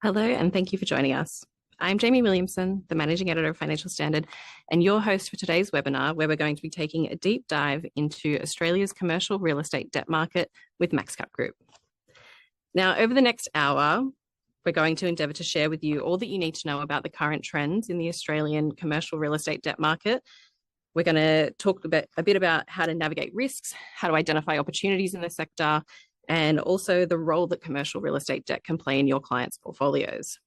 Hello, and thank you for joining us. I'm Jamie Williamson, the Managing Editor of Financial Standard, and your host for today's webinar, where we're going to be taking a deep dive into Australia's commercial real estate debt market with MaxCap Group. Now, over the next hour, we're going to endeavour to share with you all that you need to know about the current trends in the Australian commercial real estate debt market. We're going to talk a bit about how to navigate risks, how to identify opportunities in the sector, and also the role that commercial real estate debt can play in your clients' portfolios.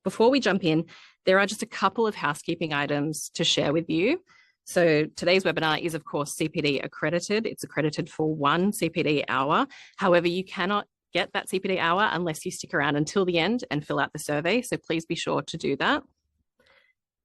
Before we jump in, there are just a couple of housekeeping items to share with you. So today's webinar is, of course, CPD accredited. It's accredited for 1 CPD hour. However, you cannot get that CPD hour unless you stick around until the end and fill out the survey. So please be sure to do that.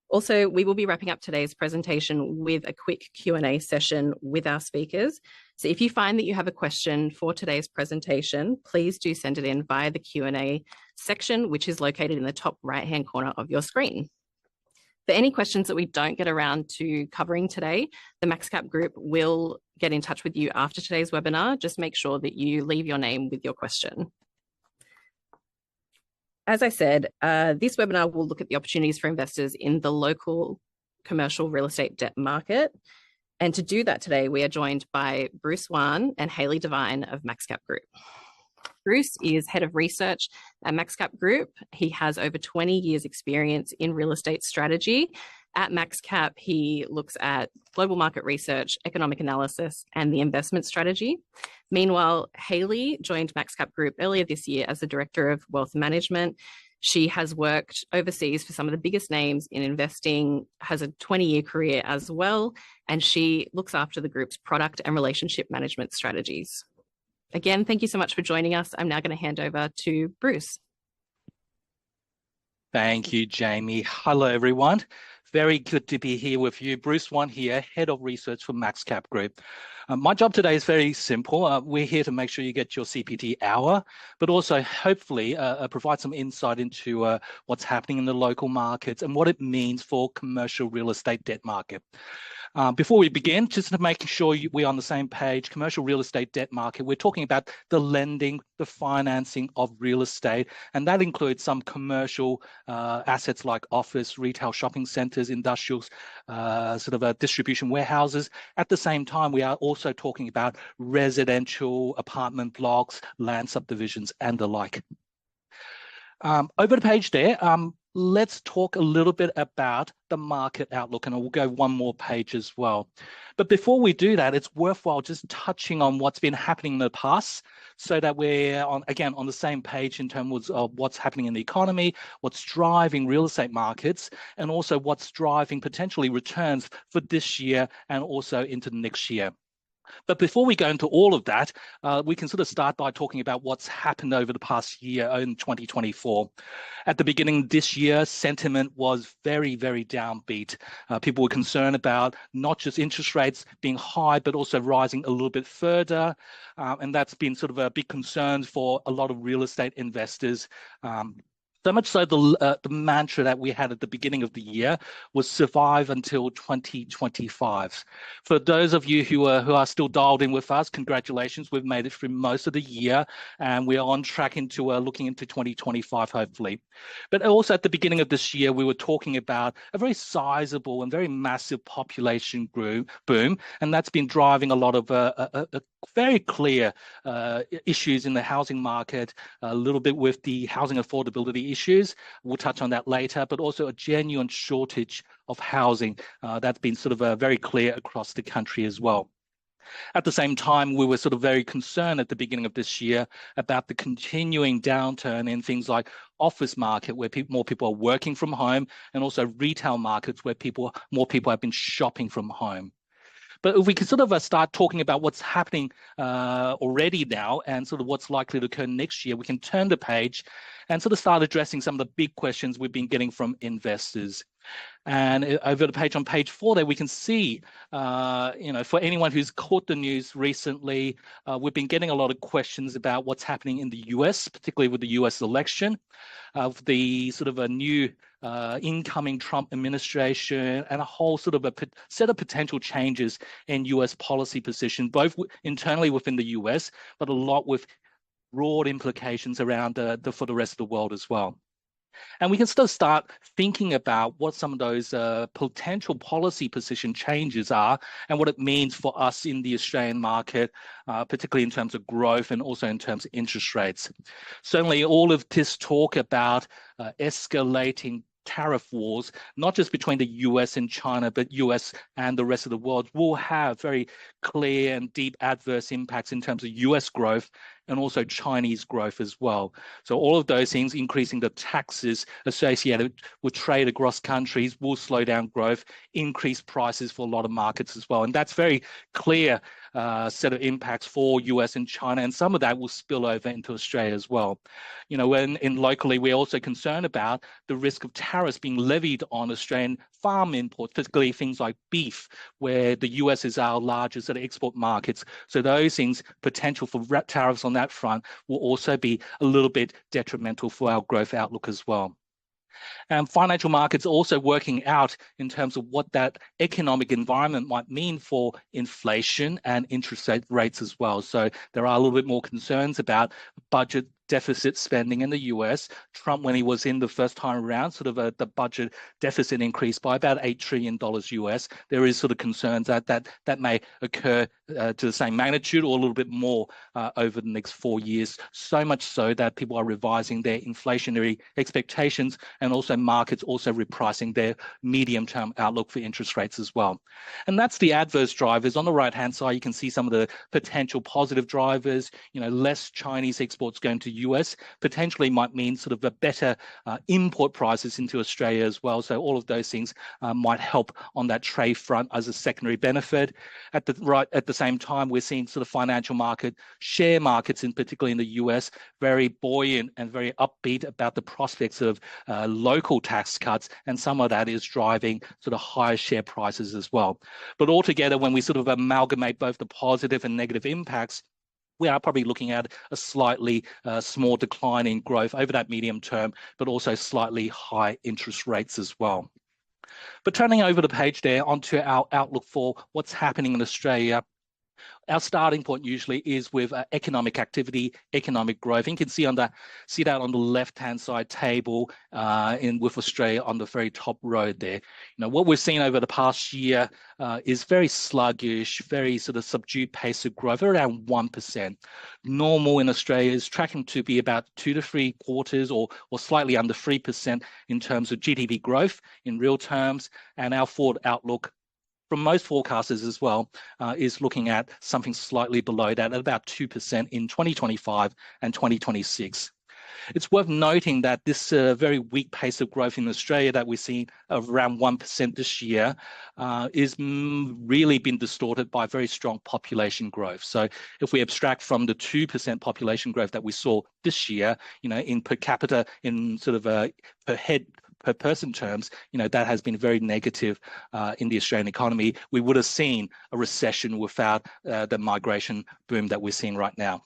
Also, we will be wrapping up today's presentation with a quick Q&A session with our speakers. So if you find that you have a question for today's presentation, please do send it in via the Q&A section, which is located in the top right-hand corner of your screen. For any questions that we don't get around to covering today, the MaxCap Group will get in touch with you after today's webinar. Just make sure that you leave your name with your question. As I said, this webinar will look at the opportunities for investors in the local commercial real estate debt market. And to do that today, we are joined by Bruce Wan and Hayley Devine of MaxCap Group. Bruce is head of research at MaxCap Group. He has over 20 years experience in real estate strategy. At MaxCap, he looks at global market research, economic analysis, and the investment strategy. Meanwhile, Hayley joined MaxCap Group earlier this year as the Director of Wealth Management. She has worked overseas for some of the biggest names in investing, has a 20-year career as well, and she looks after the group's product and relationship management strategies. Again, thank you so much for joining us. I'm now going to hand over to Bruce. Thank you, Jamie. Hello, everyone. Very good to be here with you. Bruce Wan here, Head of Research for MaxCap Group. My job today is very simple. We're here to make sure you get your CPD hour, but also hopefully provide some insight into what's happening in the local markets and what it means for commercial real estate debt market. Before we begin, just to make sure we're on the same page, commercial real estate debt market, we're talking about the lending, the financing of real estate, and that includes some commercial assets like office, retail, shopping centres, industrials, distribution warehouses. At the same time, we are also talking about residential apartment blocks, land subdivisions, and the like. Over the page there, let's talk a little bit about the market outlook, and I will go one more page as well. But before we do that, it's worthwhile just touching on what's been happening in the past so that we're, on the same page in terms of what's happening in the economy, what's driving real estate markets, and also what's driving potentially returns for this year and also into next year. But before we go into all of that, we can sort of start by talking about what's happened over the past year in 2024. At the beginning of this year, sentiment was very, very downbeat. People were concerned about not just interest rates being high, but also rising a little bit further. And that's been sort of a big concern for a lot of real estate investors. So much so the mantra that we had at the beginning of the year was survive until 2025. For those of you who are still dialed in with us, congratulations. We've made it through most of the year and we are on track into looking into 2025, hopefully. But also at the beginning of this year, we were talking about a very sizable and very massive population boom, and that's been driving a lot of very clear issues in the housing market, a little bit with the housing affordability issues. We'll touch on that later, but also a genuine shortage of housing that's been sort of very clear across the country as well. At the same time, we were sort of very concerned at the beginning of this year about the continuing downturn in things like office market, where more people are working from home, and also retail markets where more people have been shopping from home. But if we could sort of start talking about what's happening already now and sort of what's likely to occur next year, we can turn the page and sort of start addressing some of the big questions we've been getting from investors. And over the page on page 4 there, we can see, for anyone who's caught the news recently, we've been getting a lot of questions about what's happening in the US, particularly with the US election, of the sort of a new incoming Trump administration and a whole sort of a set of potential changes in US policy position, both internally within the US, but a lot with broad implications around for the rest of the world as well. And we can still start thinking about what some of those potential policy position changes are and what it means for us in the Australian market, particularly in terms of growth and also in terms of interest rates. Certainly, all of this talk about escalating tariff wars, not just between the US and China, but US and the rest of the world, will have very clear and deep adverse impacts in terms of US growth and also Chinese growth as well. So all of those things, increasing the taxes associated with trade across countries, will slow down growth, increase prices for a lot of markets as well. And that's very clear set of impacts for US and China, and some of that will spill over into Australia as well. You know, when locally, we're also concerned about the risk of tariffs being levied on Australian farm imports, particularly things like beef, where the US is our largest export markets. So those things, potential for tariffs on that front, will also be a little bit detrimental for our growth outlook as well. And financial markets also working out in terms of what that economic environment might mean for inflation and interest rates as well. So there are a little bit more concerns about budget deficit spending in the US. Trump, when he was in the first time around, the budget deficit increased by about $8 trillion US. There is concerns that may occur to the same magnitude or a little bit more over the next 4 years. So much so that people are revising their inflationary expectations, and also markets also repricing their medium-term outlook for interest rates as well. And that's the adverse drivers. On the right-hand side, you can see some of the potential positive drivers. You know, less Chinese exports going to US potentially might mean a better import prices into Australia as well. So all of those things might help on that trade front as a secondary benefit. At the same time, we're seeing financial market, share markets in particular in the US, very buoyant and very upbeat about the prospects of local tax cuts, and some of that is driving higher share prices as well. But altogether, when we amalgamate both the positive and negative impacts, we are probably looking at a slightly small decline in growth over that medium term, but also slightly high interest rates as well. But turning over the page there onto our outlook for what's happening in Australia, our starting point usually is with economic activity, economic growth. And you can see that on the left-hand side table with Australia on the very top row there. You know, what we've seen over the past year is very sluggish, very subdued pace of growth, around 1%. Normal in Australia is tracking to be about 2 to 3 quarters or slightly under 3% in terms of GDP growth in real terms. And our forward outlook from most forecasters as well, is looking at something slightly below that at about 2% in 2025 and 2026. It's worth noting that this very weak pace of growth in Australia that we're seeing of around 1% this year is really been distorted by very strong population growth. So if we abstract from the 2% population growth that we saw this year, you know, in per capita, in per person terms, you know, that has been very negative in the Australian economy. We would have seen a recession without the migration boom that we're seeing right now.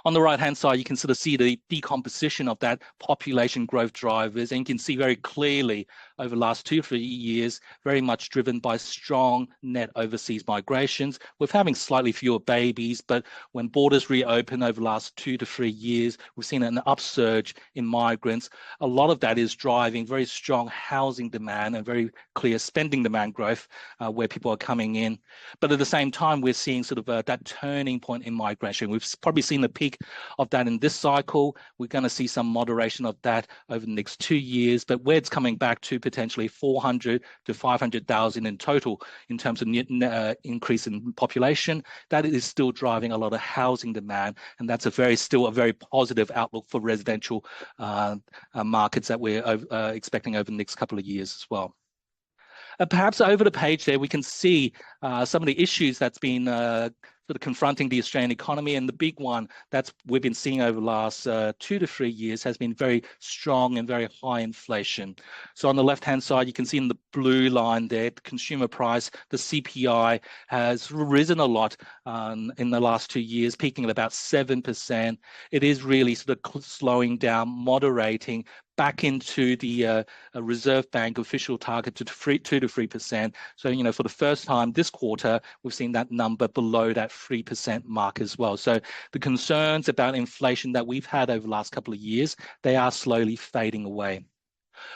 On the right-hand side, you can see the decomposition of that population growth drivers, and you can see very clearly over the last 2 or 3 years, very much driven by strong net overseas migrations, with having slightly fewer babies. But when borders reopen over the last 2 to 3 years, we've seen an upsurge in migrants. A lot of that is driving very strong housing demand and very clear spending demand growth where people are coming in. But at the same time, we're seeing that turning point in migration. We've probably seen the peak of that in this cycle. We're going to see some moderation of that over the next 2 years, but where it's coming back to potentially 400 to 500,000 in total in terms of increase in population, that is still driving a lot of housing demand, and that's still a very positive outlook for residential markets that we're expecting over the next couple of years as well. Perhaps over the page there, we can see some of the issues that's been confronting the Australian economy, and the big one that we've been seeing over the last 2 to 3 years has been very strong and very high inflation. So on the left-hand side, you can see in the blue line there, the consumer price, the CPI has risen a lot in the last 2 years, peaking at about 7%. It is really slowing down, moderating, back into the Reserve Bank official target to 2 to 3%. So, for the first time this quarter, we've seen that number below that 3% mark as well. So the concerns about inflation that we've had over the last couple of years, they are slowly fading away.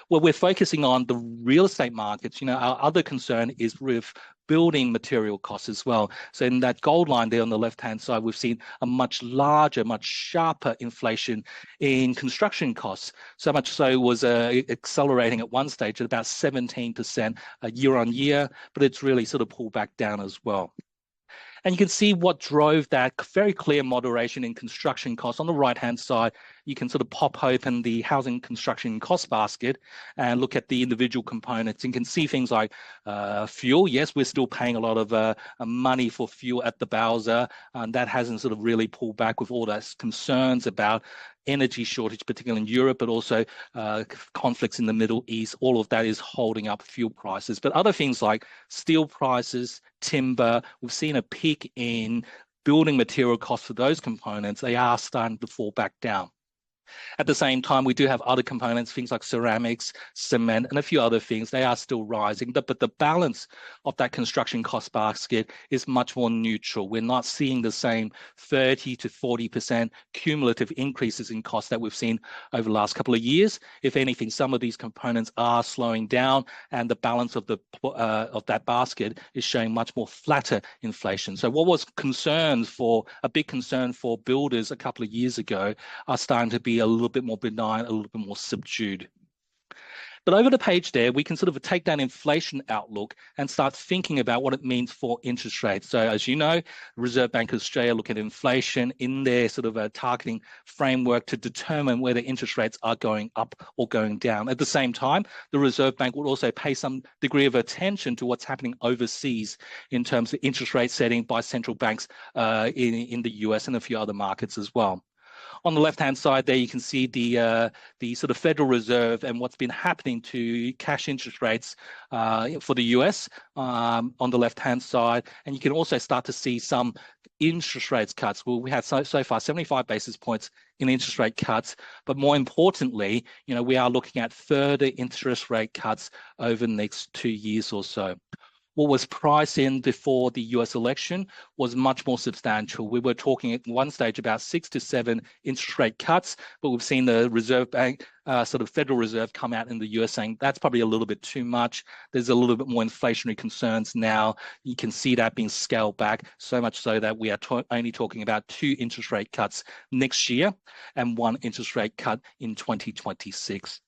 Well, we're focusing on the real estate markets. Our other concern is with building material costs as well. So in that gold line there on the left-hand side, we've seen a much larger, much sharper inflation in construction costs. So much so was accelerating at one stage at about 17% year on year, but it's really sort of pulled back down as well. And you can see what drove that very clear moderation in construction costs. On the right-hand side, you can sort of pop open the housing construction cost basket and look at the individual components. And you can see things like fuel. Yes, we're still paying a lot of money for fuel at the Bowser, and that hasn't sort of really pulled back with all those concerns about energy shortage, particularly in Europe, but also conflicts in the Middle East. All of that is holding up fuel prices. But other things like steel prices, timber, we've seen a peak in building material costs for those components. They are starting to fall back down. At the same time, we do have other components, things like ceramics, cement, and a few other things. They are still rising, but the balance of that construction cost basket is much more neutral. We're not seeing the same 30 to 40% cumulative increases in costs that we've seen over the last couple of years. If anything, some of these components are slowing down, and the balance of that basket is showing much more flatter inflation. So what was a big concern for builders a couple of years ago are starting to be a little bit more benign, a little bit more subdued. But over the page there, we can sort of take that inflation outlook and start thinking about what it means for interest rates. So as you know, Reserve Bank of Australia look at inflation in their sort of a targeting framework to determine whether interest rates are going up or going down. At the same time, the Reserve Bank will also pay some degree of attention to what's happening overseas in terms of interest rate setting by central banks in the US and a few other markets as well. On the left-hand side there, you can see the sort of Federal Reserve and what's been happening to cash interest rates for the US on the left-hand side. And you can also start to see some interest rates cuts. Well, we had so far 75 basis points in interest rate cuts, but more importantly, we are looking at further interest rate cuts over the next 2 years or so. What was priced in before the US election was much more substantial. We were talking at one stage about 6 to 7 interest rate cuts, but we've seen the Reserve Bank, sort of Federal Reserve come out in the US saying that's probably a little bit too much. There's a little bit more inflationary concerns now. You can see that being scaled back, so much so that we are only talking about 2 interest rate cuts next year and 1 interest rate cut in 2026.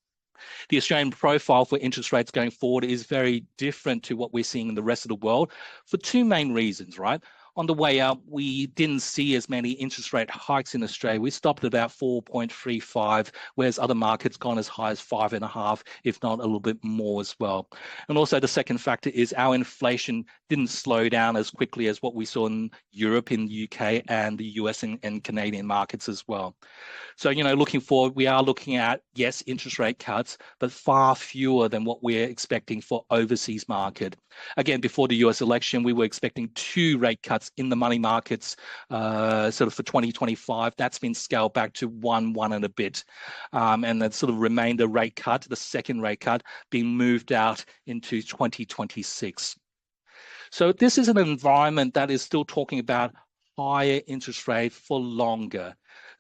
The Australian profile for interest rates going forward is very different to what we're seeing in the rest of the world for 2 main reasons, right? On the way up, we didn't see as many interest rate hikes in Australia. We stopped at about 4.35, whereas other markets gone as high as 5.5, if not a little bit more as well. And also the second factor is our inflation didn't slow down as quickly as what we saw in Europe, in the UK, and the US and Canadian markets as well. So, looking forward, we are looking at, yes, interest rate cuts, but far fewer than what we're expecting for overseas market. Again, before the US election, we were expecting 2 rate cuts in the money markets sort of for 2025. That's been scaled back to 1 and a bit. And that sort of remainder rate cut, the second rate cut, being moved out into 2026. So this is an environment that is still talking about higher interest rate for longer.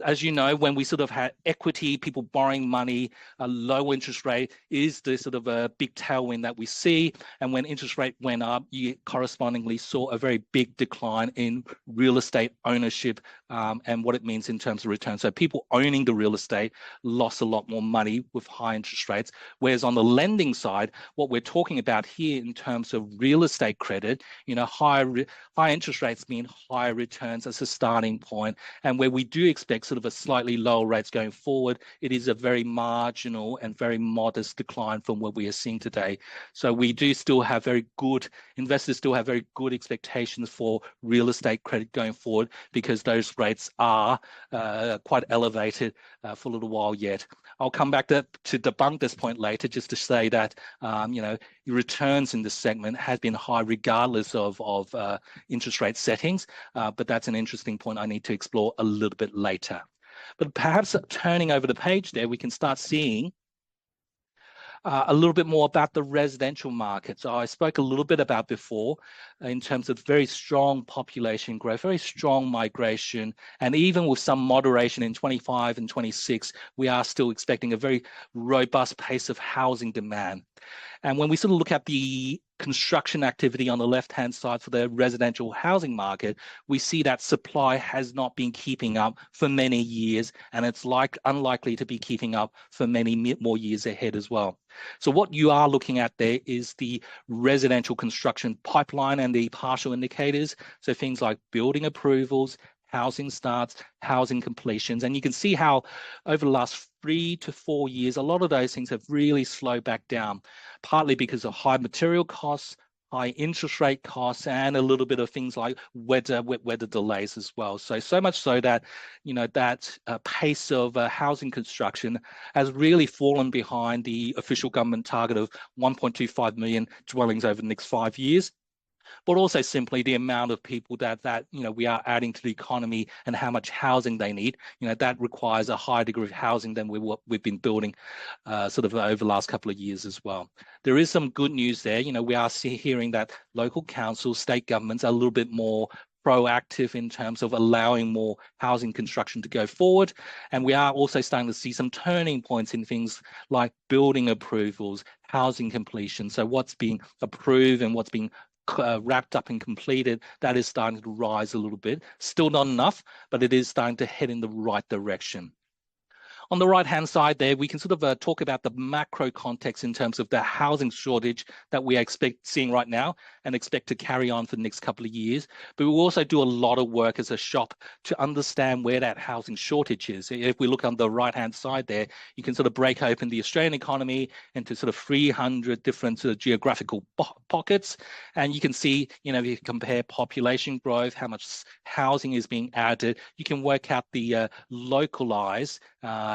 As you know, when we sort of had equity, people borrowing money, a low interest rate is the sort of a big tailwind that we see. And when interest rate went up, you correspondingly saw a very big decline in real estate ownership and what it means in terms of return. So people owning the real estate lost a lot more money with high interest rates. Whereas on the lending side, what we're talking about here in terms of real estate credit, high interest rates mean higher returns as a starting point. And where we do expect sort of a slightly lower rates going forward, it is a very marginal and very modest decline from what we are seeing today. So we do still have investors still have very good expectations for real estate credit going forward because those rates are quite elevated for a little while yet. I'll come back to debunk this point later, just to say that returns in this segment has been high regardless of interest rate settings, but that's an interesting point I need to explore a little bit later. But perhaps turning over the page there, we can start seeing A little bit more about the residential market. So I spoke a little bit about before in terms of very strong population growth, very strong migration, and even with some moderation in 25 and 26, we are still expecting a very robust pace of housing demand. And when we sort of look at the construction activity on the left-hand side for the residential housing market, we see that supply has not been keeping up for many years, and it's unlikely to be keeping up for many more years ahead as well. So what you are looking at there is the residential construction pipeline and the partial indicators. So things like building approvals, housing starts, housing completions. And you can see how over the last 3 to 4 years, a lot of those things have really slowed back down, partly because of high material costs, high interest rate costs, and a little bit of things like weather delays as well. So much so that, that pace of housing construction has really fallen behind the official government target of 1.25 million dwellings over the next 5 years. But also simply the amount of people that we are adding to the economy and how much housing they need. That requires a higher degree of housing than we've been building sort of over the last couple of years as well. There is some good news there. We are hearing that local councils, state governments are a little bit more proactive in terms of allowing more housing construction to go forward. And we are also starting to see some turning points in things like building approvals, housing completion. So what's being approved and what's being wrapped up and completed, that is starting to rise a little bit. Still not enough, but it is starting to head in the right direction. On the right-hand side there, we can sort of talk about the macro context in terms of the housing shortage that we are seeing right now and expect to carry on for the next couple of years. But we also do a lot of work as a shop to understand where that housing shortage is. If we look on the right-hand side there, you can sort of break open the Australian economy into sort of 300 different sort of geographical pockets. And you can see, if you compare population growth, how much housing is being added, you can work out the localized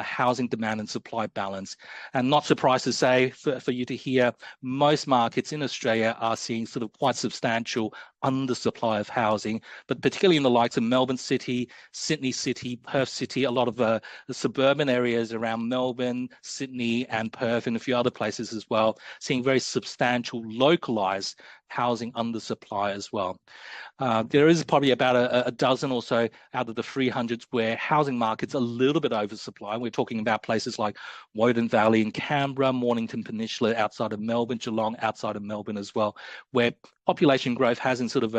housing demand and supply balance. And not surprised to say for you to hear, most markets in Australia are seeing sort of quite substantial undersupply of housing, but particularly in the likes of Melbourne City, Sydney City, Perth City, a lot of the suburban areas around Melbourne, Sydney and Perth and a few other places as well, seeing very substantial localized housing undersupply as well. There is probably about a dozen or so out of the 300s where housing markets are a little bit oversupply. We're talking about places like Woden Valley in Canberra, Mornington Peninsula outside of Melbourne, Geelong outside of Melbourne as well, where population growth hasn't sort of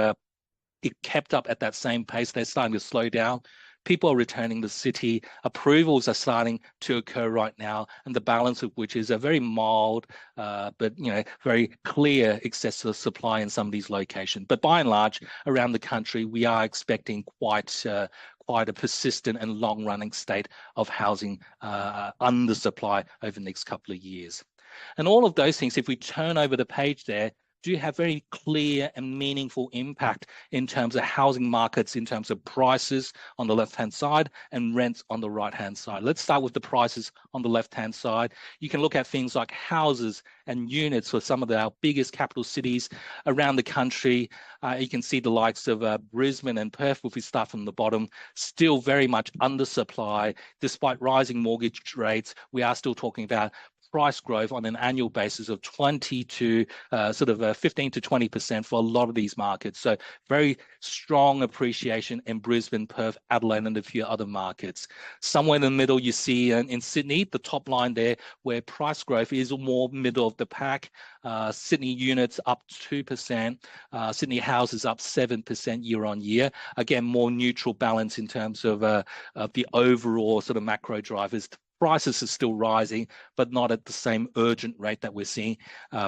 it kept up at that same pace. They're starting to slow down. People are returning to the city. Approvals are starting to occur right now, and the balance of which is a very mild, but very clear excessive supply in some of these locations. But by and large, around the country, we are expecting quite a persistent and long-running state of housing undersupply over the next couple of years. And all of those things, if we turn over the page there, do have very clear and meaningful impact in terms of housing markets, in terms of prices on the left-hand side and rents on the right-hand side. Let's start with the prices on the left-hand side. You can look at things like houses and units for some of our biggest capital cities around the country. You can see the likes of Brisbane and Perth, if we start from the bottom, still very much undersupply. Despite rising mortgage rates, we are still talking about price growth on an annual basis of 20 to 15 to 20% for a lot of these markets. So very strong appreciation in Brisbane, Perth, Adelaide, and a few other markets. Somewhere in the middle, you see in Sydney, the top line there, where price growth is more middle of the pack. Sydney units up 2%, Sydney houses up 7% year on year. Again, more neutral balance in terms of the overall sort of macro drivers. Prices are still rising, but not at the same urgent rate that we're seeing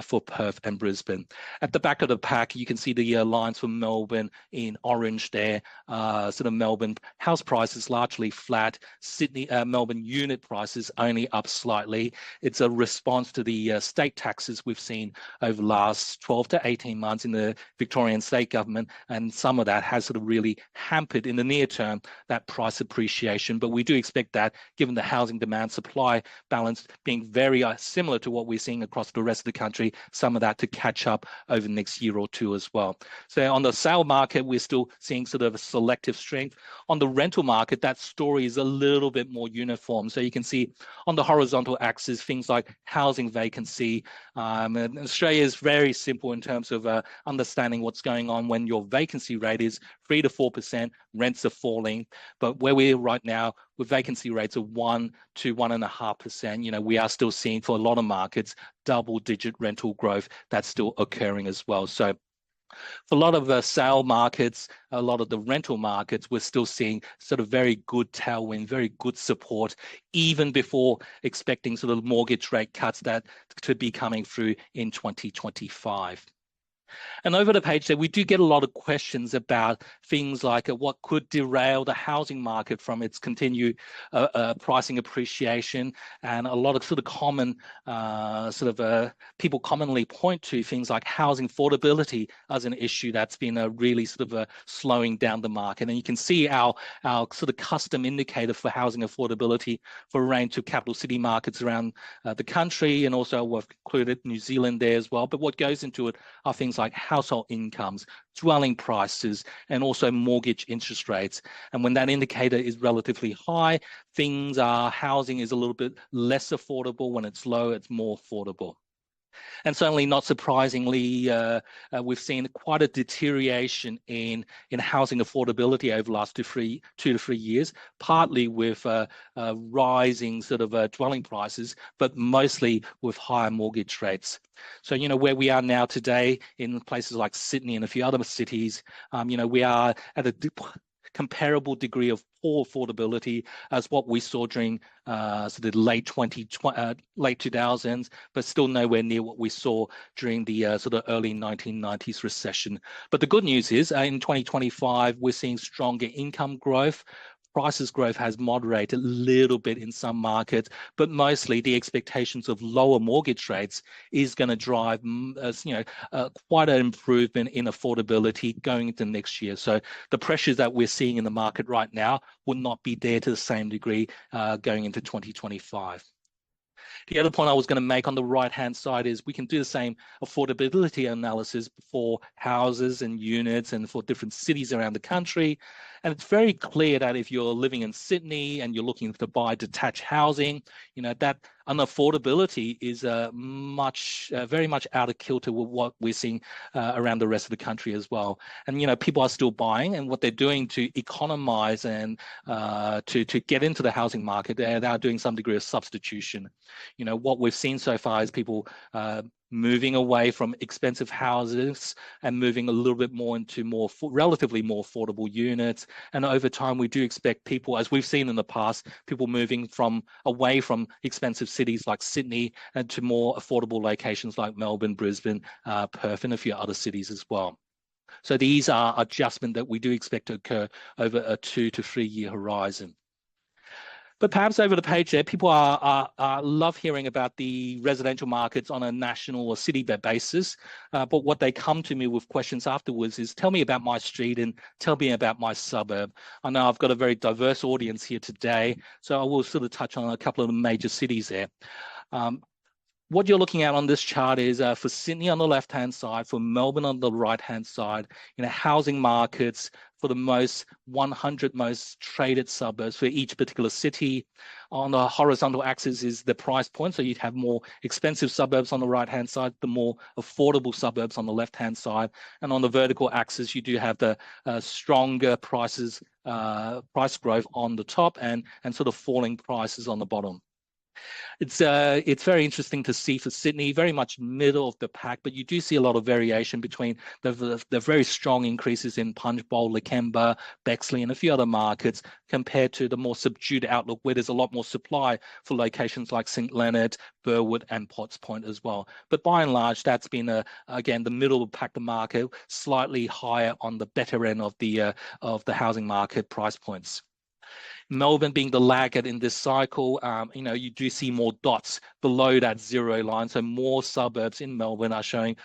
for Perth and Brisbane. At the back of the pack, you can see the lines for Melbourne in orange there. Sort of Melbourne house prices largely flat. Sydney, Melbourne unit prices only up slightly. It's a response to the state taxes we've seen over the last 12 to 18 months in the Victorian state government, and some of that has sort of really hampered in the near term that price appreciation. But we do expect that, given the housing demand demand supply balance being very similar to what we're seeing across the rest of the country, some of that to catch up over the next year or two as well. So on the sale market, we're still seeing sort of a selective strength. On the rental market, that story is a little bit more uniform. So you can see on the horizontal axis, things like housing vacancy. And Australia is very simple in terms of understanding what's going on when your vacancy rate is 3 to 4%, rents are falling. But where we're right now, with vacancy rates of 1 to 1.5%, we are still seeing for a lot of markets double-digit rental growth that's still occurring as well. So for a lot of the sale markets, a lot of the rental markets, we're still seeing sort of very good tailwind, very good support, even before expecting sort of mortgage rate cuts that could be coming through in 2025. And over the page there, we do get a lot of questions about things like what could derail the housing market from its continued pricing appreciation. And a lot of sort of common people commonly point to things like housing affordability as an issue that's been really sort of slowing down the market. And you can see our sort of custom indicator for housing affordability for a range of capital city markets around the country, and also we've included New Zealand there as well. But what goes into it are things like household incomes, dwelling prices, and also mortgage interest rates. And when that indicator is relatively high, housing is a little bit less affordable. When it's low, it's more affordable. And certainly not surprisingly, we've seen quite a deterioration in housing affordability over the last 2 to 3 years, partly with rising sort of dwelling prices, but mostly with higher mortgage rates. So, where we are now today in places like Sydney and a few other cities, we are at a comparable degree of poor affordability as what we saw during sort of late 2000s, but still nowhere near what we saw during the sort of early 1990s recession. But the good news is in 2025, we're seeing stronger income growth. Prices growth has moderated a little bit in some markets, but mostly the expectations of lower mortgage rates is going to drive, quite an improvement in affordability going into next year. So the pressures that we're seeing in the market right now will not be there to the same degree going into 2025. The other point I was going to make on the right-hand side is we can do the same affordability analysis for houses and units and for different cities around the country. And it's very clear that if you're living in Sydney and you're looking to buy detached housing, that unaffordability is very much out of kilter with what we're seeing around the rest of the country as well. And people are still buying, and what they're doing to economize and to get into the housing market, they are doing some degree of substitution. What we've seen so far is people moving away from expensive houses and moving a little bit more into relatively more affordable units. And over time, we do expect people, as we've seen in the past, people moving away from expensive cities like Sydney and to more affordable locations like Melbourne, Brisbane, Perth, and a few other cities as well. So these are adjustments that we do expect to occur over a 2 to 3 year horizon. But perhaps over the page there, people love hearing about the residential markets on a national or city basis. But what they come to me with questions afterwards is, tell me about my street and tell me about my suburb. I know I've got a very diverse audience here today, so I will sort of touch on a couple of the major cities there. What you're looking at on this chart is for Sydney on the left-hand side, for Melbourne on the right-hand side, housing markets for the 100 most traded suburbs for each particular city. On the horizontal axis is the price point. So you'd have more expensive suburbs on the right-hand side, the more affordable suburbs on the left-hand side. And on the vertical axis, you do have the stronger price growth on the top and sort of falling prices on the bottom. It's very interesting to see for Sydney, very much middle of the pack, but you do see a lot of variation between the very strong increases in Punchbowl, Lakemba, Bexley, and a few other markets compared to the more subdued outlook where there's a lot more supply for locations like St Leonard, Burwood, and Potts Point as well. But by and large, that's been again the middle of the pack, the market slightly higher on the better end of the housing market price points. Melbourne being the laggard in this cycle, you do see more dots below that zero line. So more suburbs in Melbourne are showing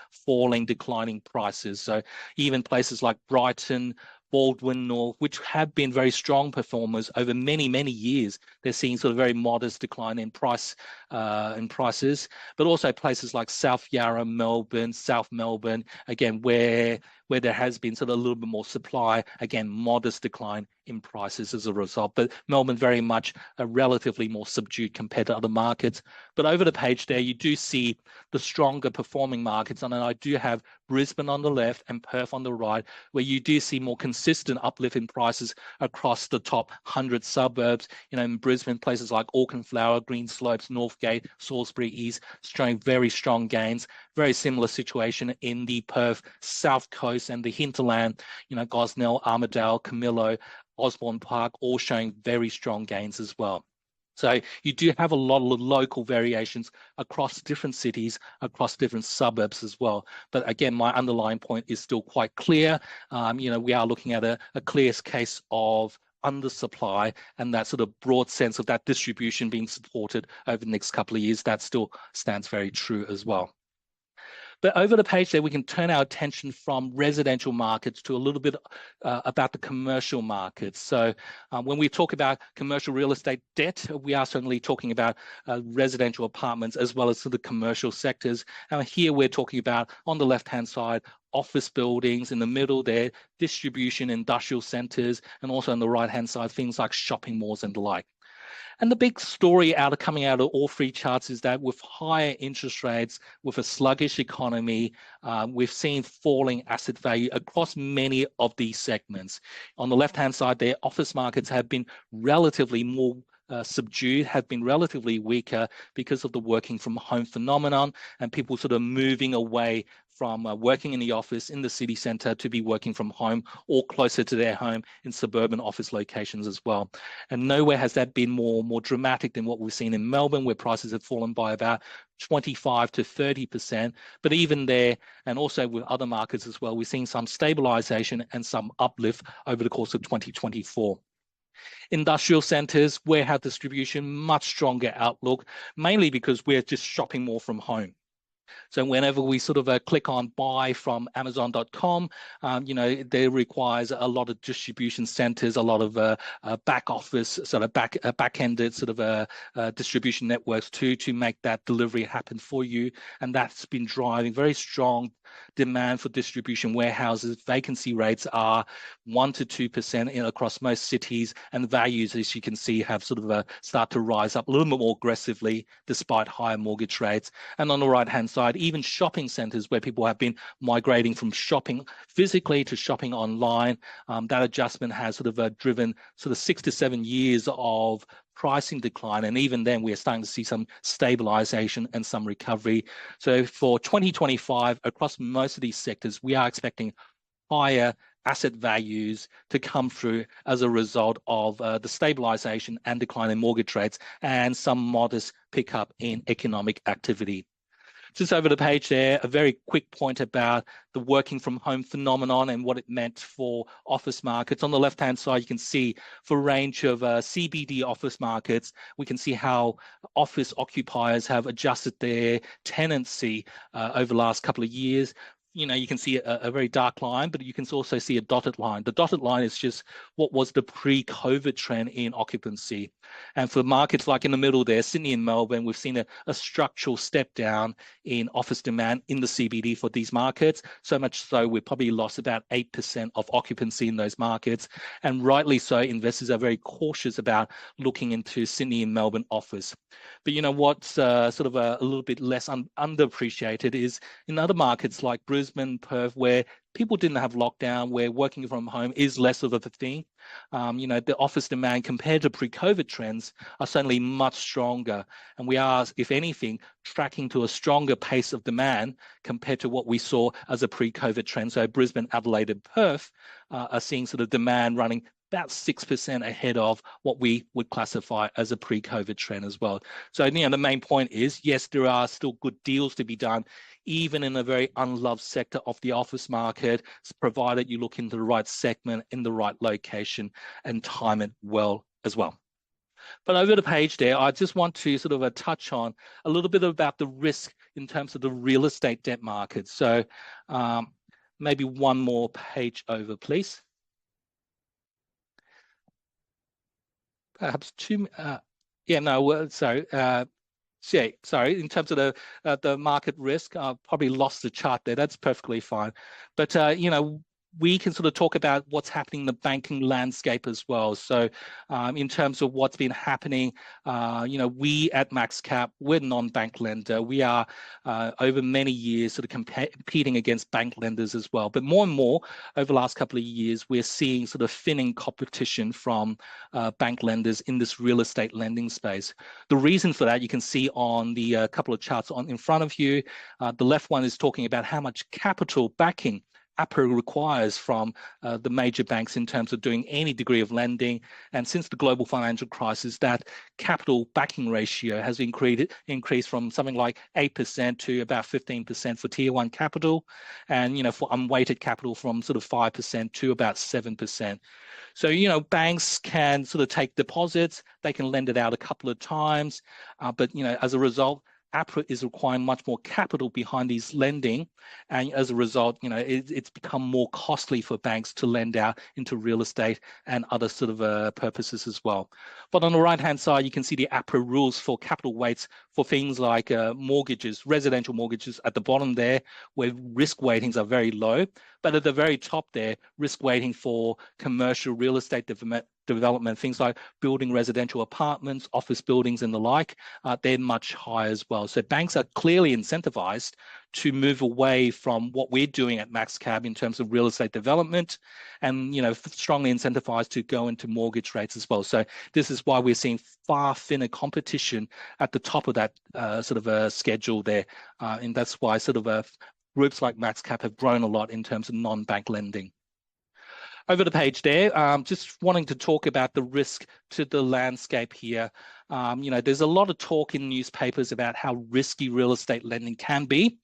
declining prices. So even places like Brighton, Baldwin North, which have been very strong performers over many, many years. They're seeing sort of very modest decline in prices, but also places like South Yarra, Melbourne, South Melbourne, again, where there has been sort of a little bit more supply, again, modest decline in prices as a result. But Melbourne very much a relatively more subdued compared to other markets. But over the page there, you do see the stronger performing markets. And then I do have Brisbane on the left and Perth on the right, where you do see more consistent uplift in prices across the top 100 suburbs. You know, in Brisbane, places like Auckland Flower, Green Slopes, Northgate, Salisbury East, showing very strong gains. Very similar situation in the Perth South Coast and the hinterland, you know, Gosnell, Armidale, Camillo, Osborne Park, all showing very strong gains as well. So you do have a lot of local variations across different cities, across different suburbs as well. But again, my underlying point is still quite clear. You know, we are looking at a clear case of undersupply, and that sort of broad sense of that distribution being supported over the next couple of years, that still stands very true as well. But over the page there, we can turn our attention from residential markets to a little bit about the commercial markets. So when we talk about commercial real estate debt, we are certainly talking about residential apartments as well as the commercial sectors. And here we're talking about, on the left-hand side, office buildings, in the middle there, distribution, industrial centres, and also on the right-hand side, things like shopping malls and the like. And the big story coming out of all three charts is that with higher interest rates, with a sluggish economy, we've seen falling asset value across many of these segments. On the left-hand side there, office markets have been relatively more subdued, have been relatively weaker because of the working from home phenomenon and people sort of moving away from working in the office in the city centre to be working from home or closer to their home in suburban office locations as well. And nowhere has that been more dramatic than what we've seen in Melbourne, where prices have fallen by about 25 to 30%. But even there, and also with other markets as well, we've seen some stabilisation and some uplift over the course of 2024. Industrial centres, warehouse distribution, much stronger outlook, mainly because we're just shopping more from home. So whenever we sort of click on buy from Amazon.com, you know, there requires a lot of distribution centers, a lot of back office, sort of back-ended sort of distribution networks to make that delivery happen for you. And that's been driving very strong demand for distribution warehouses. Vacancy rates are 1 to 2% across most cities, and values, as you can see, have sort of start to rise up a little bit more aggressively despite higher mortgage rates. And on the right-hand side, even shopping centres where people have been migrating from shopping physically to shopping online, that adjustment has sort of driven sort of 6 to 7 years of pricing decline, and even then we're starting to see some stabilization and some recovery. So for 2025, across most of these sectors, we are expecting higher asset values to come through as a result of the stabilization and decline in mortgage rates and some modest pickup in economic activity. Just over the page there, a very quick point about the working from home phenomenon and what it meant for office markets. On the left-hand side, you can see for a range of CBD office markets, we can see how office occupiers have adjusted their tenancy over the last couple of years. You know, you can see a very dark line, but you can also see a dotted line. The dotted line is just what was the pre-COVID trend in occupancy. And for markets like in the middle there, Sydney and Melbourne, we've seen a structural step down in office demand in the CBD for these markets. So much so, we've probably lost about 8% of occupancy in those markets. And rightly so, investors are very cautious about looking into Sydney and Melbourne office. But you know what's sort of a little bit less underappreciated is in other markets like Brisbane, Perth, where people didn't have lockdown, where working from home is less of a thing. You know, the office demand compared to pre-COVID trends are certainly much stronger. And we are, if anything, tracking to a stronger pace of demand compared to what we saw as a pre-COVID trend. So Brisbane, Adelaide, and Perth are seeing sort of demand running about 6% ahead of what we would classify as a pre-COVID trend as well. So, you know, the main point is, yes, there are still good deals to be done, even in a very unloved sector of the office market, provided you look into the right segment, in the right location, and time it well as well. But over the page there, I just want to sort of touch on a little bit about the risk in terms of the real estate debt market. So maybe one more page over, please. perhaps two. Yeah, no. Sorry. Yeah, sorry. In terms of the market risk, I probably lost the chart there. That's perfectly fine. But we can sort of talk about what's happening in the banking landscape as well. So in terms of what's been happening, we at MaxCap, we're non-bank lender. We are over many years sort of competing against bank lenders as well. But more and more over the last couple of years, we're seeing sort of thinning competition from bank lenders in this real estate lending space. The reason for that, you can see on the couple of charts in front of you. The left one is talking about how much capital backing APRA requires from the major banks in terms of doing any degree of lending. And since the global financial crisis, that capital backing ratio has increased from something like 8% to about 15% for tier 1 capital, and for unweighted capital from sort of 5% to about 7%. So, banks can sort of take deposits, they can lend it out a couple of times, but as a result, APRA is requiring much more capital behind these lending, and as a result, it's become more costly for banks to lend out into real estate and other sort of purposes as well. But on the right-hand side, you can see the APRA rules for capital weights for things like mortgages, residential mortgages at the bottom there, where risk weightings are very low, but at the very top there, risk weighting for commercial real estate development, things like building residential apartments, office buildings and the like, they're much higher as well. So banks are clearly incentivized to move away from what we're doing at MaxCap in terms of real estate development, and strongly incentivized to go into mortgage rates as well. So this is why we're seeing far thinner competition at the top of that sort of a schedule there, and that's why sort of groups like MaxCap have grown a lot in terms of non-bank lending. Over the page there, just wanting to talk about the risk to the landscape here. There's a lot of talk in newspapers about how risky real estate lending can be,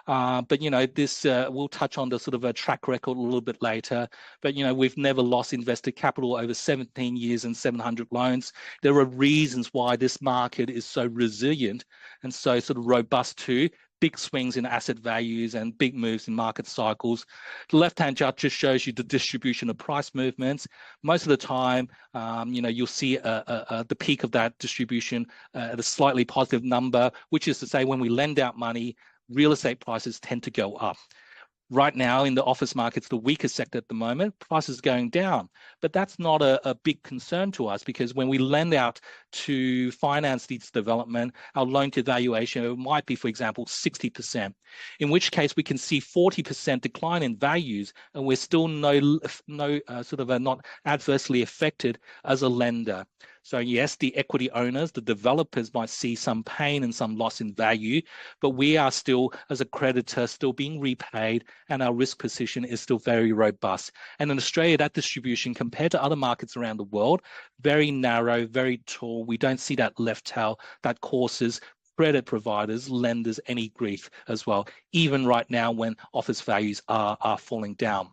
but this we'll touch on the sort of a track record a little bit later. But we've never lost investor capital over 17 years and 700 loans. There are reasons why this market is so resilient and so sort of robust too. Big swings in asset values and big moves in market cycles. The left-hand chart just shows you the distribution of price movements. Most of the time, you'll see the peak of that distribution at a slightly positive number, which is to say when we lend out money, real estate prices tend to go up. Right now in the office market, it's the weakest sector at the moment, prices are going down. But that's not a big concern to us, because when we lend out to finance this development, our loan to valuation might be, for example, 60%, in which case we can see 40% decline in values, and we're still not adversely affected as a lender. So yes, the equity owners, the developers might see some pain and some loss in value, but we are still, as a creditor, still being repaid, and our risk position is still very robust. And in Australia, that distribution compared to other markets around the world, very narrow, very tall. We don't see that left tail that causes credit providers, lenders any grief as well, even right now when office values are falling down.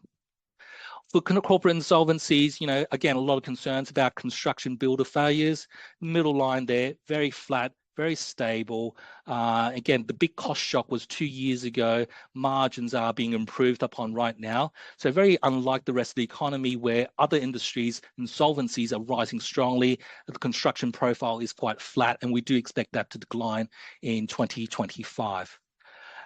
For corporate insolvencies, again, a lot of concerns about construction builder failures. Middle line there, very flat, very stable. Again, the big cost shock was 2 years ago. Margins are being improved upon right now. So very unlike the rest of the economy, where other industries, insolvencies are rising strongly, the construction profile is quite flat, and we do expect that to decline in 2025.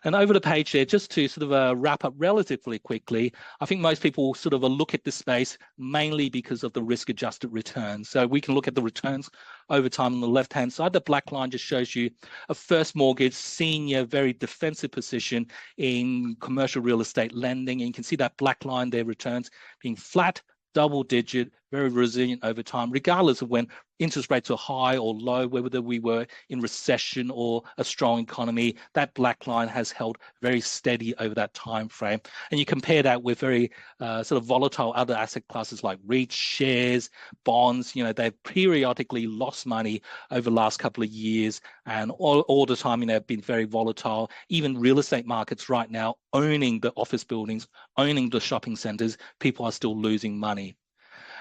And over the page there, just to sort of wrap up relatively quickly, I think most people sort of look at this space mainly because of the risk-adjusted returns. So we can look at the returns over time on the left-hand side. The black line just shows you a first mortgage, senior, very defensive position in commercial real estate lending. And you can see that black line there, returns being flat, double-digit, very resilient over time, regardless of when interest rates are high or low, whether we were in recession or a strong economy. That black line has held very steady over that time frame. And you compare that with very sort of volatile other asset classes like REITs, shares, bonds. They've periodically lost money over the last couple of years, and all the time, have been very volatile. Even real estate markets right now, owning the office buildings, owning the shopping centers, people are still losing money.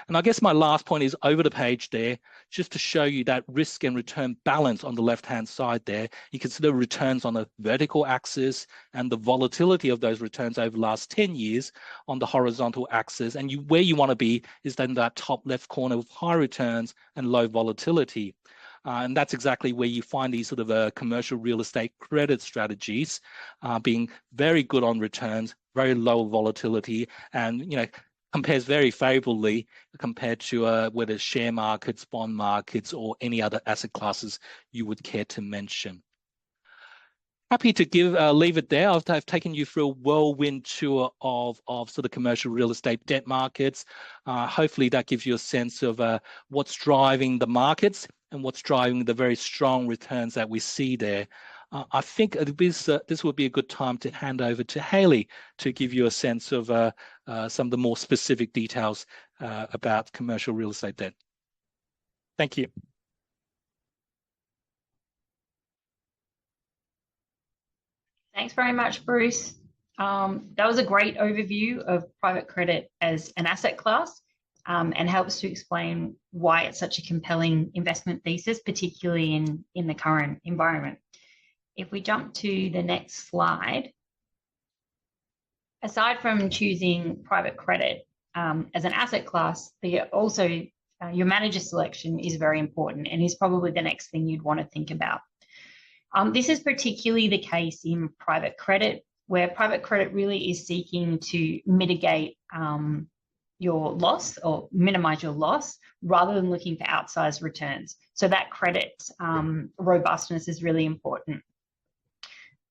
And I guess my last point is over the page there, just to show you that risk and return balance on the left-hand side there. You can see the returns on the vertical axis and the volatility of those returns over the last 10 years on the horizontal axis. And where you want to be is then that top left corner with high returns and low volatility. And that's exactly where you find these sort of commercial real estate credit strategies being very good on returns, very low volatility, and compares very favorably compared to whether share markets, bond markets, or any other asset classes you would care to mention. Happy to leave it there. I've taken you through a whirlwind tour of sort of commercial real estate debt markets. Hopefully that gives you a sense of what's driving the markets and what's driving the very strong returns that we see there. I think this would be a good time to hand over to Hayley to give you a sense of some of the more specific details about commercial real estate debt. Thank you. Thanks very much, Bruce. That was a great overview of private credit as an asset class and helps to explain why it's such a compelling investment thesis, particularly in the current environment. If we jump to the next slide, aside from choosing private credit as an asset class, your manager selection is very important and is probably the next thing you'd want to think about. This is particularly the case in private credit, where private credit really is seeking to mitigate your loss or minimize your loss rather than looking for outsized returns. So that credit robustness is really important.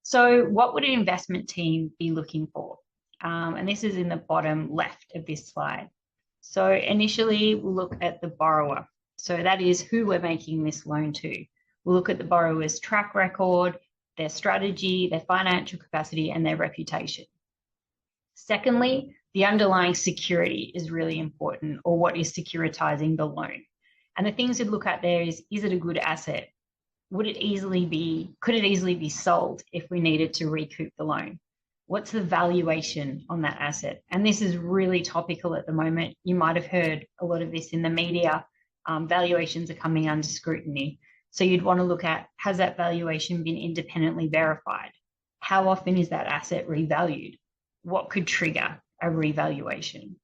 So what would an investment team be looking for? And this is in the bottom left of this slide. So initially we'll look at the borrower. So that is who we're making this loan to. We'll look at the borrower's track record, their strategy, their financial capacity, and their reputation. Secondly, the underlying security is really important, or what is securitizing the loan. And the things you'd look at there is it a good asset? Could it easily be sold if we needed to recoup the loan? What's the valuation on that asset? And this is really topical at the moment. You might have heard a lot of this in the media. Valuations are coming under scrutiny. So you'd want to look at, has that valuation been independently verified? How often is that asset revalued? What could trigger a revaluation?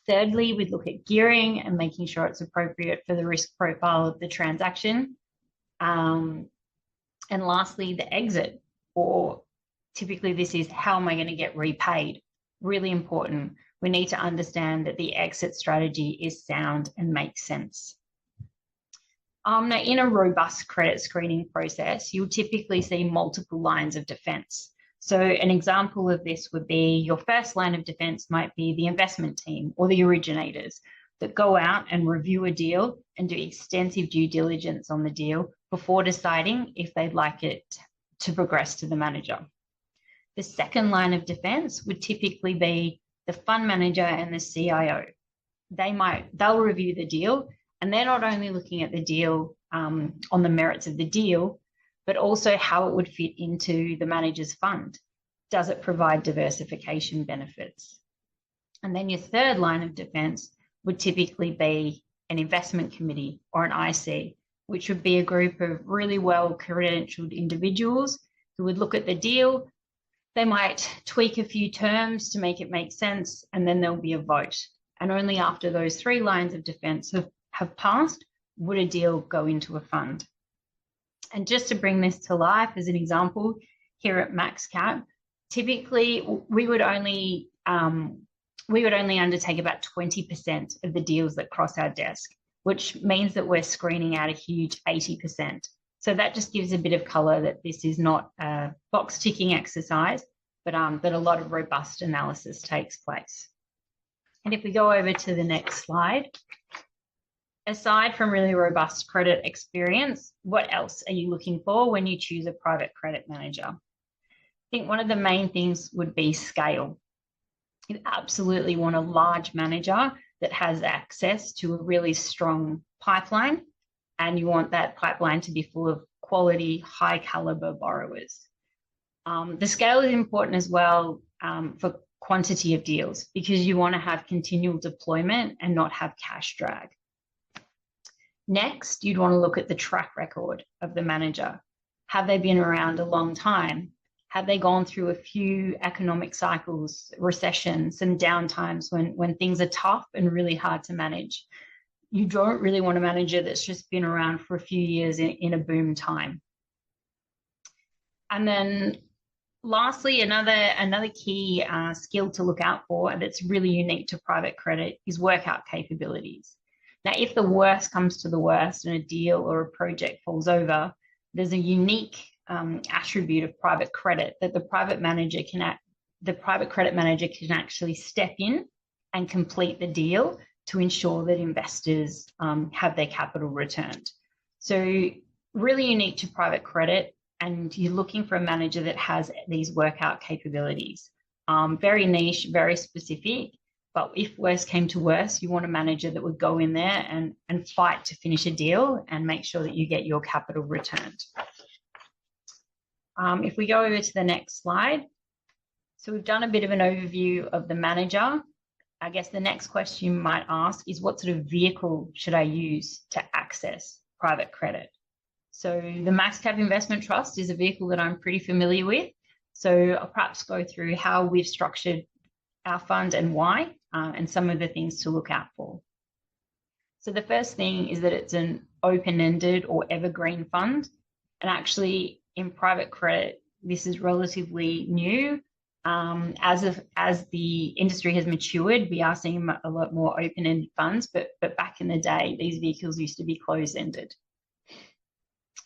Thirdly, we'd look at gearing and making sure it's appropriate for the risk profile of the transaction. And lastly, the exit, or typically this is how am I going to get repaid? Really important. We need to understand that the exit strategy is sound and makes sense. Now, in a robust credit screening process, you'll typically see multiple lines of defense. So an example of this would be your first line of defense might be the investment team or the originators that go out and review a deal and do extensive due diligence on the deal before deciding if they'd like it to progress to the manager. The second line of defense would typically be the fund manager and the CIO. They'll review the deal, and they're not only looking at the deal on the merits of the deal, but also how it would fit into the manager's fund. Does it provide diversification benefits? And then your third line of defense would typically be an investment committee or an IC, which would be a group of really well-credentialed individuals who would look at the deal. They might tweak a few terms to make it make sense, and then there'll be a vote. And only after those three lines of defense have passed would a deal go into a fund. And just to bring this to life as an example, here at MaxCap, typically we would only undertake about 20% of the deals that cross our desk, which means that we're screening out a huge 80%. So that just gives a bit of color that this is not a box ticking exercise, but that a lot of robust analysis takes place. And if we go over to the next slide, aside from really robust credit experience, what else are you looking for when you choose a private credit manager? I think one of the main things would be scale. You absolutely want a large manager that has access to a really strong pipeline, and you want that pipeline to be full of quality, high caliber borrowers. The scale is important as well for quantity of deals, because you want to have continual deployment and not have cash drag. Next, you'd want to look at the track record of the manager. Have they been around a long time? Have they gone through a few economic cycles, recessions, and downtimes when things are tough and really hard to manage? You don't really want a manager that's just been around for a few years in a boom time. And then lastly, another key skill to look out for that's really unique to private credit is workout capabilities. Now, if the worst comes to the worst and a deal or a project falls over, there's a unique attribute of private credit that the private credit manager can actually step in and complete the deal to ensure that investors have their capital returned. So really unique to private credit, and you're looking for a manager that has these workout capabilities. Very niche, very specific, but if worse came to worse, you want a manager that would go in there and fight to finish a deal and make sure that you get your capital returned. If we go over to the next slide. So we've done a bit of an overview of the manager. I guess the next question you might ask is, what sort of vehicle should I use to access private credit? So the MaxCap Investment Trust is a vehicle that I'm pretty familiar with. So I'll perhaps go through how we've structured our fund and why, and some of the things to look out for. So the first thing is that it's an open-ended or evergreen fund. And actually in private credit, this is relatively new. As the industry has matured, we are seeing a lot more open-ended funds, but back in the day, these vehicles used to be closed-ended.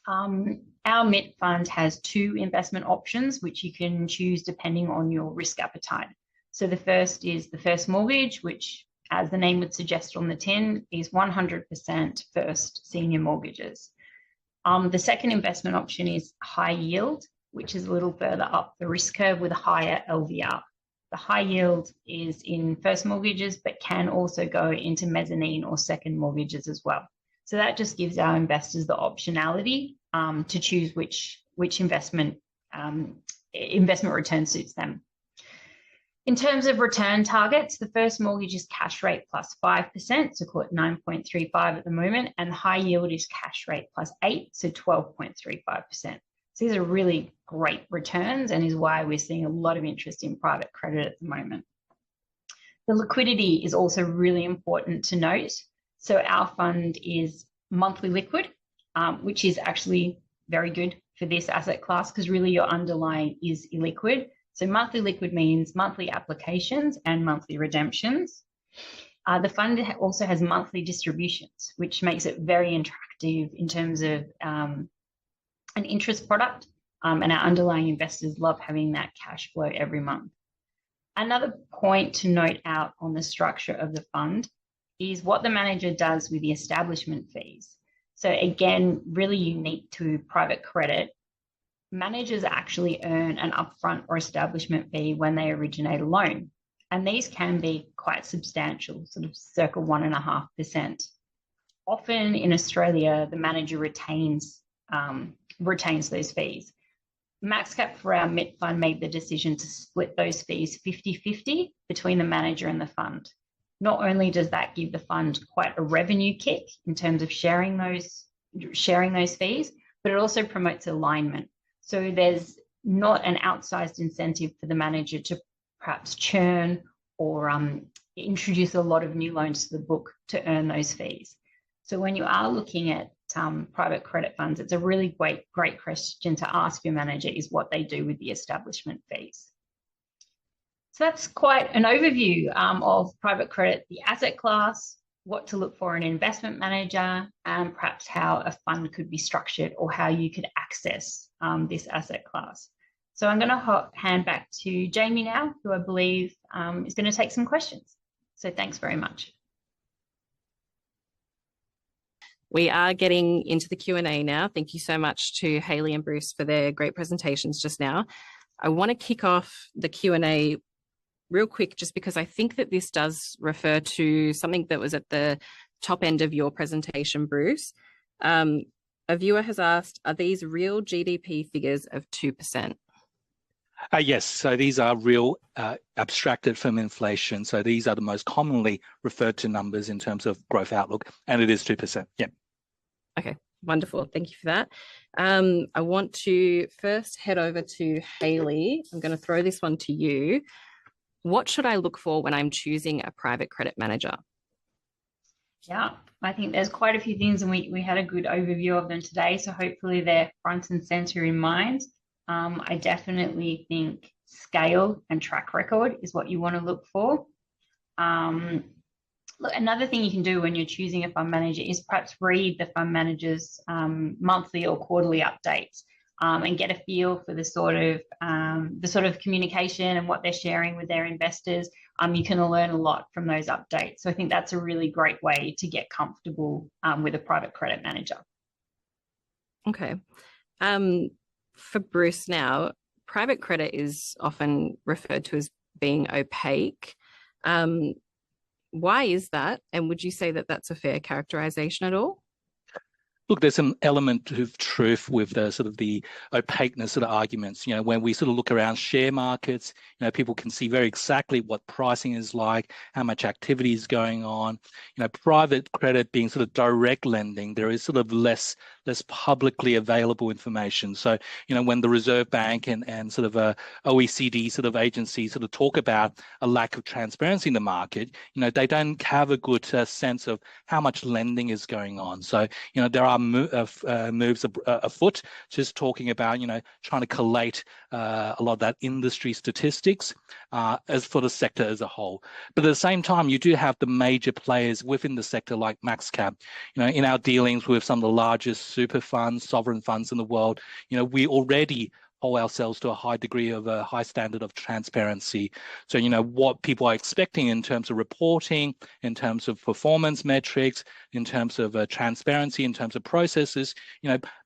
Our MIT fund has 2 investment options, which you can choose depending on your risk appetite. So the first is the first mortgage, which, as the name would suggest on the tin, is 100% first senior mortgages. The second investment option is high yield, which is a little further up the risk curve with a higher LVR. The high yield is in first mortgages, but can also go into mezzanine or second mortgages as well. So that just gives our investors the optionality to choose which investment return suits them. In terms of return targets, the first mortgage is cash rate plus 5%, so call it 9.35 at the moment, and high yield is cash rate plus 8, so 12.35%. So these are really great returns, and is why we're seeing a lot of interest in private credit at the moment. The liquidity is also really important to note. So our fund is monthly liquid, which is actually very good for this asset class because really your underlying is illiquid. So monthly liquid means monthly applications and monthly redemptions. The fund also has monthly distributions, which makes it very attractive in terms of an interest product, and our underlying investors love having that cash flow every month. Another point to note out on the structure of the fund is what the manager does with the establishment fees. So again, really unique to private credit, managers actually earn an upfront or establishment fee when they originate a loan. And these can be quite substantial, sort of circa 1.5%. Often in Australia, the manager retains those fees. MaxCap for our MIT fund made the decision to split those fees 50-50 between the manager and the fund. Not only does that give the fund quite a revenue kick in terms of sharing those fees, but it also promotes alignment. So there's not an outsized incentive for the manager to perhaps churn or introduce a lot of new loans to the book to earn those fees. So when you are looking at private credit funds, it's a really great question to ask your manager is what they do with the establishment fees. So that's quite an overview of private credit, the asset class, what to look for in an investment manager, and perhaps how a fund could be structured or how you could access this asset class. So I'm going to hand back to Jamie now, who I believe is going to take some questions. So thanks very much. We are getting into the Q&A now. Thank you so much to Hayley and Bruce for their great presentations just now. I want to kick off the Q&A real quick, just because I think that this does refer to something that was at the top end of your presentation, Bruce. A viewer has asked, are these real GDP figures of 2%? Yes, so these are real abstracted from inflation. So these are the most commonly referred to numbers in terms of growth outlook, and it is 2%. Yeah. Okay, wonderful. Thank you for that. I want to first head over to Hayley. I'm going to throw this one to you. What should I look for when I'm choosing a private credit manager? Yeah, I think there's quite a few things, and we had a good overview of them today. So hopefully they're front and center in mind. I definitely think scale and track record is what you want to look for. Look, another thing you can do when you're choosing a fund manager is perhaps read the fund manager's monthly or quarterly updates and get a feel for the sort of communication and what they're sharing with their investors. You can learn a lot from those updates. So I think that's a really great way to get comfortable with a private credit manager. Okay. For Bruce now, private credit is often referred to as being opaque. Why is that? And would you say that that's a fair characterization at all? Look, there's an element of truth with the sort of the opaqueness of the arguments. When we sort of look around share markets, people can see very exactly what pricing is like, how much activity is going on. Private credit being sort of direct lending, there is sort of less publicly available information. So, when the Reserve Bank and sort of OECD sort of agencies sort of talk about a lack of transparency in the market, they don't have a good sense of how much lending is going on. So, there are moves afoot, just talking about, trying to collate a lot of that industry statistics as for the sector as a whole. But at the same time, you do have the major players within the sector like MaxCap. In our dealings with some of the largest super funds, sovereign funds in the world, we already hold ourselves to a high degree of a high standard of transparency. So, what people are expecting in terms of reporting, in terms of performance metrics, in terms of transparency, in terms of processes,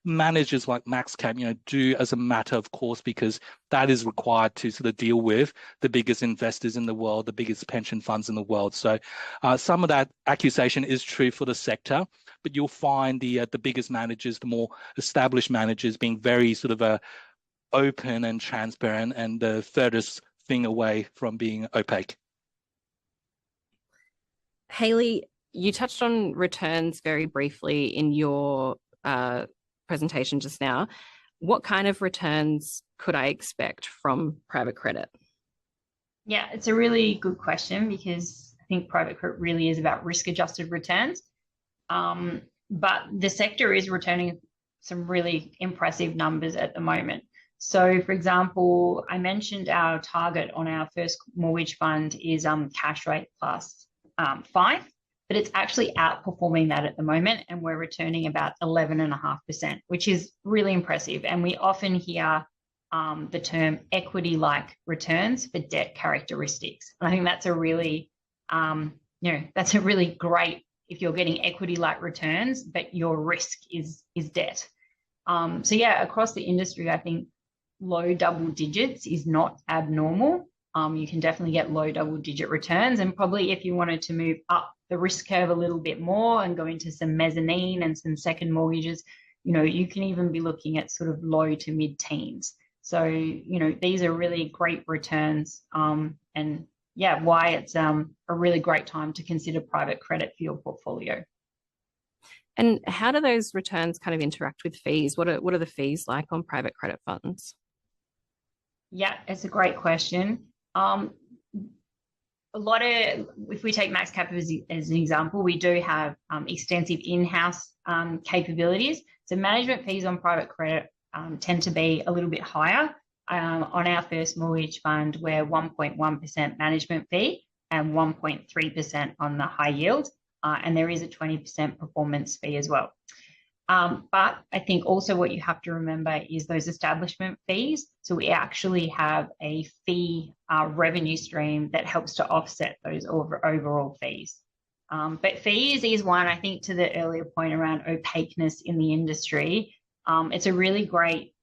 managers like MaxCap, do as a matter of course, because that is required to sort of deal with the biggest investors in the world, the biggest pension funds in the world. So some of that accusation is true for the sector, but you'll find the biggest managers, the more established managers being very sort of open and transparent, and the furthest thing away from being opaque. Hayley, you touched on returns very briefly in your presentation just now. What kind of returns could I expect from private credit? Yeah, it's a really good question, because I think private credit really is about risk-adjusted returns. But the sector is returning some really impressive numbers at the moment. So, for example, I mentioned our target on our first mortgage fund is cash rate plus 5, but it's actually outperforming that at the moment, and we're returning about 11.5%, which is really impressive. And we often hear the term equity-like returns for debt characteristics. And I think that's a really, that's a really great if you're getting equity-like returns, but your risk is debt. So yeah, across the industry, I think low double digits is not abnormal. You can definitely get low double-digit returns, and probably if you wanted to move up the risk curve a little bit more and go into some mezzanine and some second mortgages, you can even be looking at sort of low to mid-teens. So, these are really great returns, and yeah, why it's a really great time to consider private credit for your portfolio. And how do those returns kind of interact with fees? What are the fees like on private credit funds? Yeah, it's a great question. If we take MaxCap as an example, we do have extensive in-house capabilities. So management fees on private credit tend to be a little bit higher. On our first mortgage fund, we're 1.1% management fee and 1.3% on the high yield. And there is a 20% performance fee as well. But I think also what you have to remember is those establishment fees. So we actually have a fee revenue stream that helps to offset those overall fees. But fees is one, I think, to the earlier point around opaqueness in the industry. It's a really great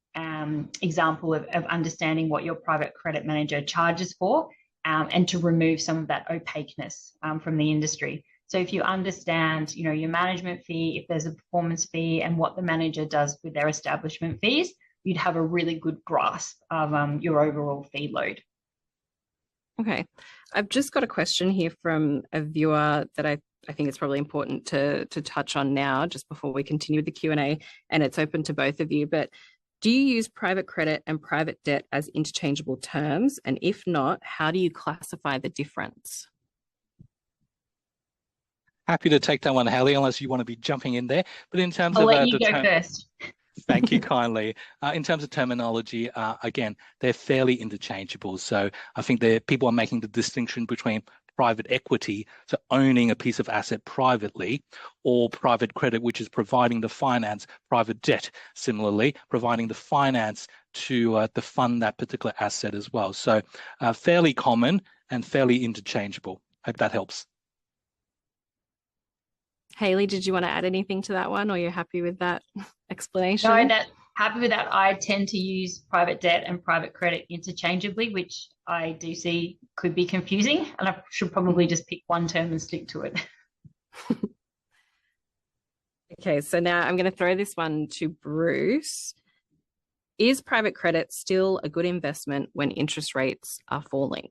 example of understanding what your private credit manager charges for, and to remove some of that opaqueness from the industry. So if you understand, your management fee, if there's a performance fee, and what the manager does with their establishment fees, you'd have a really good grasp of your overall fee load. Okay. I've just got a question here from a viewer that I think it's probably important to touch on now, just before we continue with the Q&A, and it's open to both of you. But do you use private credit and private debt as interchangeable terms? And if not, how do you classify the difference? Happy to take that one, Haley, unless you want to be jumping in there. But in terms I'll of let you go first. Thank you kindly. In terms of terminology, again, they're fairly interchangeable. So I think people are making the distinction between private equity, so owning a piece of asset privately, or private credit, which is providing the finance, private debt, similarly, providing the finance to fund that particular asset as well. So fairly common and fairly interchangeable. Hope that helps. Haley, did you want to add anything to that one, or you're happy with that explanation? No, happy with that. I tend to use private debt and private credit interchangeably, which I do see could be confusing, and I should probably just pick one term and stick to it. Okay, so now I'm going to throw this one to Bruce. Is private credit still a good investment when interest rates are falling?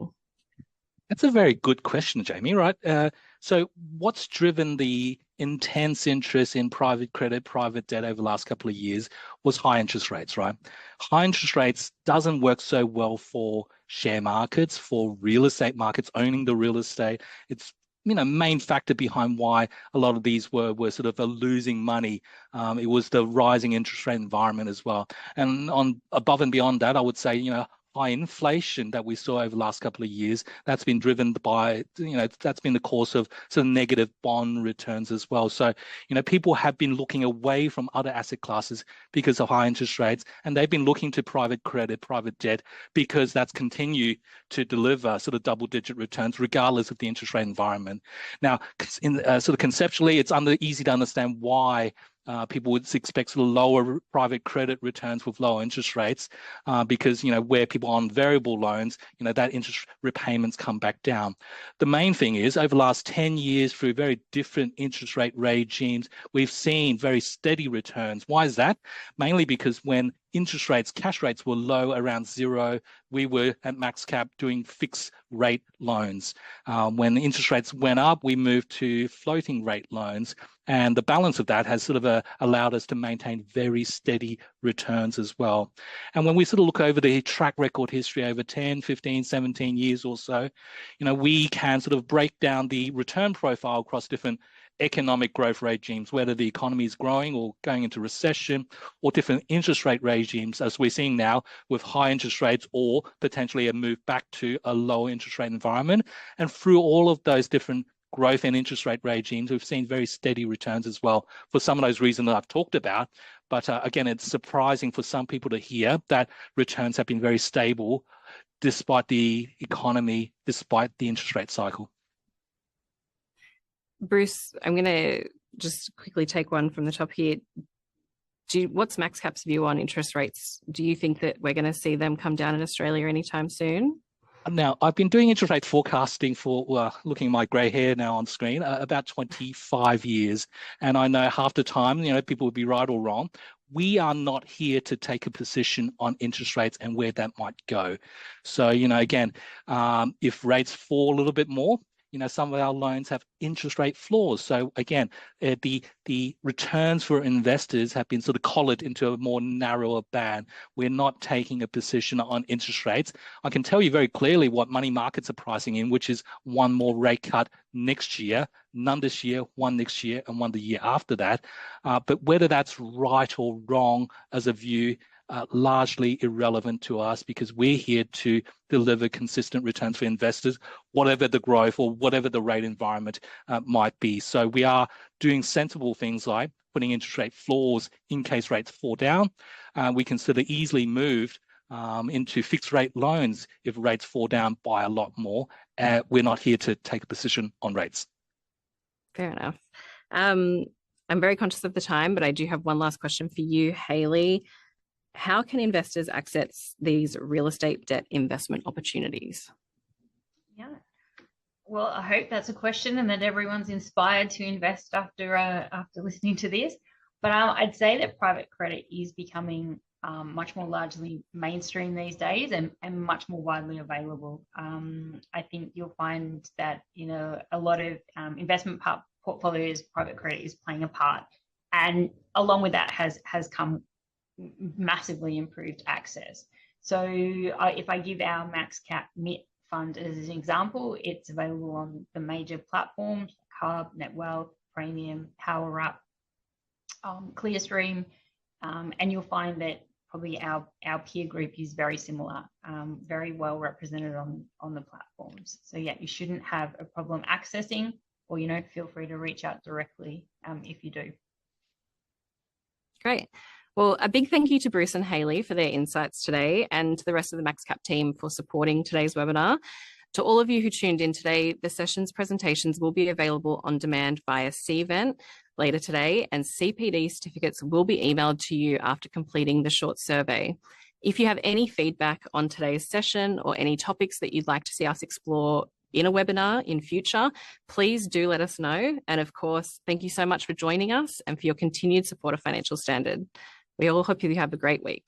That's a very good question, Jamie, right? So what's driven the intense interest in private credit, private debt over the last couple of years was high interest rates, right? High interest rates doesn't work so well for share markets, for real estate markets, owning the real estate. It's main factor behind why a lot of these were sort of losing money. It was the rising interest rate environment as well. And above and beyond that, I would say, high inflation that we saw over the last couple of years, that's been driven by, that's been the cause of some negative bond returns as well. So, people have been looking away from other asset classes because of high interest rates, and they've been looking to private credit, private debt, because that's continued to deliver sort of double-digit returns regardless of the interest rate environment. Now, sort of conceptually, it's easy to understand why people would expect sort of lower private credit returns with lower interest rates because, where people are on variable loans, that interest repayments come back down. The main thing is over the last 10 years through very different interest rate regimes, we've seen very steady returns. Why is that? Mainly because when interest rates, cash rates were low around zero, we were at MaxCap doing fixed rate loans. When interest rates went up, we moved to floating rate loans. And the balance of that has sort of allowed us to maintain very steady returns as well. And when we sort of look over the track record history over 10, 15, 17 years or so, we can sort of break down the return profile across different economic growth regimes, whether the economy is growing or going into recession, or different interest rate regimes, as we're seeing now with high interest rates or potentially a move back to a low interest rate environment. And through all of those different growth and interest rate regimes, we've seen very steady returns as well for some of those reasons that I've talked about. But again, it's surprising for some people to hear that returns have been very stable despite the economy, despite the interest rate cycle. Bruce, I'm going to just quickly take one from the top here. What's MaxCap's view on interest rates? Do you think that we're going to see them come down in Australia anytime soon? Now, I've been doing interest rate forecasting for, looking at my grey hair now on screen, about 25 years. And I know half the time, people would be right or wrong. We are not here to take a position on interest rates and where that might go. So, again, if rates fall a little bit more, some of our loans have interest rate floors. So again, the returns for investors have been sort of collared into a more narrower band. We're not taking a position on interest rates. I can tell you very clearly what money markets are pricing in, which is one more rate cut next year, none this year, one next year, and one the year after that. But whether that's right or wrong as a view, largely irrelevant to us, because we're here to deliver consistent returns for investors, whatever the growth or whatever the rate environment might be. So we are doing sensible things like putting interest rate floors in case rates fall down. We can sort of easily move into fixed rate loans if rates fall down by a lot more. We're not here to take a position on rates. Fair enough. I'm very conscious of the time, but I do have one last question for you, Haley. How can investors access these real estate debt investment opportunities? Yeah. Well, I hope that's a question and that everyone's inspired to invest after listening to this. But I'd say that private credit is becoming much more largely mainstream these days and much more widely available. I think you'll find that, a lot of investment portfolios, private credit is playing a part. And along with that has come massively improved access. So if I give our MaxCap MIT fund as an example, it's available on the major platforms, Hub, NetWealth, Praemium, PowerUp, Clearstream, and you'll find that probably our peer group is very similar, very well represented on the platforms. So yeah, you shouldn't have a problem accessing, or feel free to reach out directly if you do. Great. Well, a big thank you to Bruce and Hayley for their insights today, and to the rest of the MaxCap team for supporting today's webinar. To all of you who tuned in today, the session's presentations will be available on demand via Cvent later today, and CPD certificates will be emailed to you after completing the short survey. If you have any feedback on today's session or any topics that you'd like to see us explore in a webinar in future, please do let us know. And of course, thank you so much for joining us and for your continued support of Financial Standard. We all hope you have a great week.